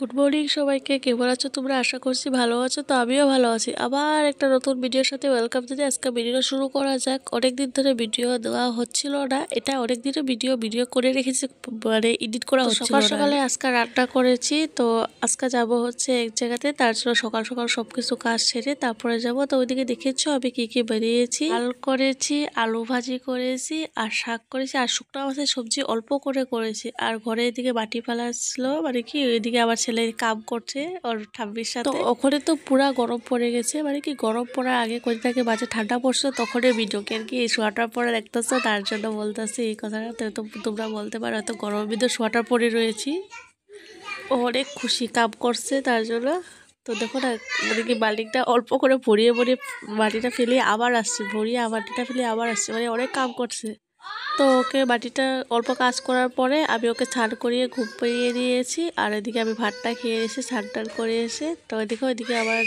Good morning সবাইকে, কেমন আছো তোমরা? আশা করছি ভালো আছো। তো আমিও ভালো আছি। আবার একটা নতুন ভিডিওর সাথে ওয়েলকাম জানিয়ে আজকে ভিডিও শুরু করা যাক। অনেকদিন ধরে ভিডিও দেওয়া হচ্ছিল না, এটা অনেক দিনের ভিডিও করে রেখেছি, মানে এডিট করা হচ্ছিল না। সকালে আজকে রান্না করেছি, তো আজকে যাব হচ্ছে এক জায়গাতে, তার জন্য সকাল সকাল সবকিছু কাজ সেরে তারপরে যাব। তো ওইদিকে দেখেছো আমি কি কি বানিয়েছি। ডাল করেছি, আলু ভাজি করেছি, আর শাক করেছি, আর শুকনো মাছের সবজি অল্প করে করেছি। আর ঘরে এদিকে বাটি ফালা ছিল, মানে কি ওইদিকে আবার ছেলে কাম করছে ওর ঠাম্মির সাথে। তো ওখানে তো পুরা গরম পড়ে গেছে, মানে কি গরম পড়ার আগে কদিন আগে বাজে ঠান্ডা পড়ছে, তখনই ভিডিও কেন কি সোয়াটার পরে দেখতেছো, তার জন্য বলতেছি এই কথাটা। তো তোমরা বলতে পারো এত গরমের ভিতরে সোয়াটার পরে রয়েছি। ও অনেক খুশি, কাম করছে তার জন্য। তো দেখো না, মানে কি বাল্টিটা অল্প করে ভরিয়ে ভরিয়ে মাটিটা ফেলে আবার আসছে, ভরিয়ে আবার মাটিটা ফেলে আবার আসছে, মানে অনেক কাম করছে। তো ওকে বাটিটা অল্প কাজ করার পরে আমি ওকে স্নান করিয়ে ঘুম পাড়িয়ে দিয়েছি। আর এদিকে আমি ভাতটা খেয়ে এসে স্নান টান করে এসে, তো ওইদিকে আবার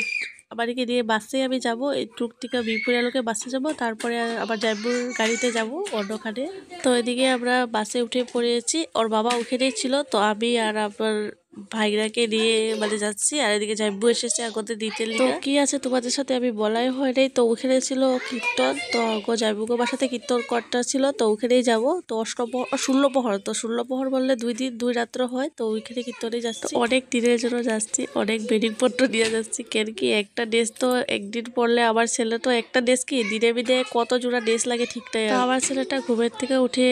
আমাদেরকে দিয়ে বাসে আমি যাবো, এই টুক থেকে বিপুর আলোকে বাসে যাব, তারপরে আবার জয়পুর গাড়িতে যাব অন্যখানে। তো এদিকে আমরা বাসে উঠে পড়েছি, ওর বাবা ওখানেই ছিল, তো আমি আর আমার ভাইরাকে নিয়ে মানে যাচ্ছি। আর এদিকে জাম্বু এসেছে আগতে দিতে। তো কি আছে তোমাদের সাথে আমি বলাই হয় নাই, তো ওখানে ছিল কীর্তন, তো জাম্বুকে বাসাতে কীর্তন কর্তা ছিল, তো ওখানেই যাব। তো অষ্টপ্রহর 16 প্রহর, তো 16 প্রহর বললে 2 দিন 2 রাত্র হয়, তো ওইখানে কীর্তনে যাচ্ছি। অনেক দিনের জন্য যাচ্ছি, অনেক বেডিং পত্র নিয়ে যাচ্ছি। কেন কি একটা ড্রেস তো একদিন পরলে আমার ছেলে তো একটা ড্রেস কি দিনে দিনে কত জোড়া ড্রেস লাগে ঠিক নাই। তো আমার ছেলেটা ঘুমের থেকে উঠে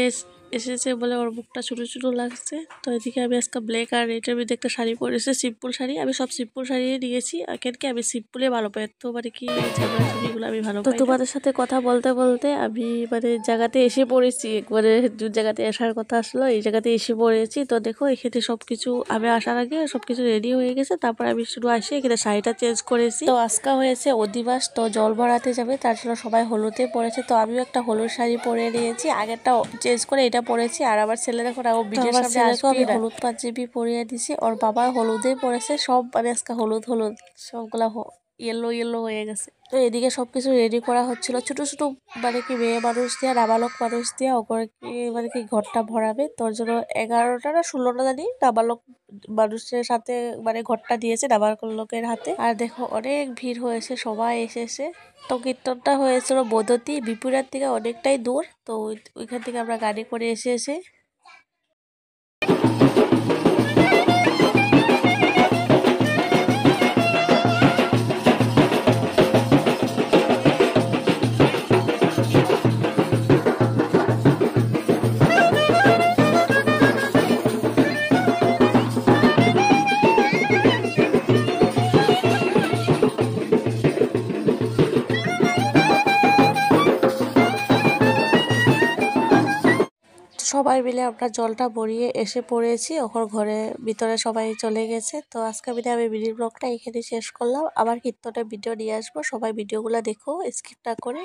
এসেছে বলে ওর মুখটা ছোটো ছোটো লাগছে। তো এদিকে আমি আজকে ব্ল্যাক আর রেডের মধ্যে একটা শাড়ি পরেছি, সিম্পল শাড়ি। আমি সব সিম্পল শাড়ি নিয়েছি, আর কেন কি আমি সিম্পলে ভালো পাই, তো মানে কি ঝামেলা ঝুড়িগুলো আমি ভালো পাই। তো তোমাদের সাথে কথা বলতে বলতে আমি মানে জায়গাতে এসে পড়েছি, একবারে যে জায়গাতে আসার কথা আসলো এই জায়গাতে এসে পড়েছি। তো দেখো এখানে সবকিছু আমি আসার আগে সবকিছু রেডি হয়ে গেছে, তারপর আমি শুধু আসি এখানে শাড়িটা চেঞ্জ করেছি। তো আজকে হয়েছে অধিবাস, তো জল ভরাতে যাবে, তার জন্য সবাই হলুদে পড়েছে। তো আমিও একটা হলুদ শাড়ি পরে নিয়েছি, আগেরটা চেঞ্জ করে এটা পরেছি। আর আমার ছেলে দেখো না, ও বিজের সামনে আসবে, আমি হলুদ পাঞ্জাবি পরিয়ে দিছি, ওর বাবা হলুদে পরেছে। সব মানে আজকে হলুদ হলুদ সবগুলা ইয়েলো ইয়েলো হয়ে গেছে। তো এদিকে সবকিছু রেডি করা হচ্ছিল, ছোট ছোট মানে কি মেয়ে মানুষ দিয়া নাবালক মানুষ দিয়া ওপরে মানে কি ঘরটা ভরাবে। তোর জন্য 11টা না 16টা জানি নাবালক মানুষের সাথে মানে ঘরটা দিয়েছে নাবালকের হাতে। আর দেখো অনেক ভিড় হয়েছে, সবাই এসেছে। তো কীর্তনটা হয়েছিল বদতি বিপুরার থেকে অনেকটাই দূর, তো ওইখান থেকে আমরা গাড়ি করে এসে সবাই মিলে আমরা জলটা ভরিয়ে এসে পড়েছি। ওখানে ঘরে ভিতরে সবাই চলে গেছে। তো আজকে আমি মিনি ব্লগটা এখানে শেষ করলাম। আবার কীর্তনের ভিডিও নিয়ে আসবো, সবাই ভিডিওগুলো দেখো স্কিপ না করে।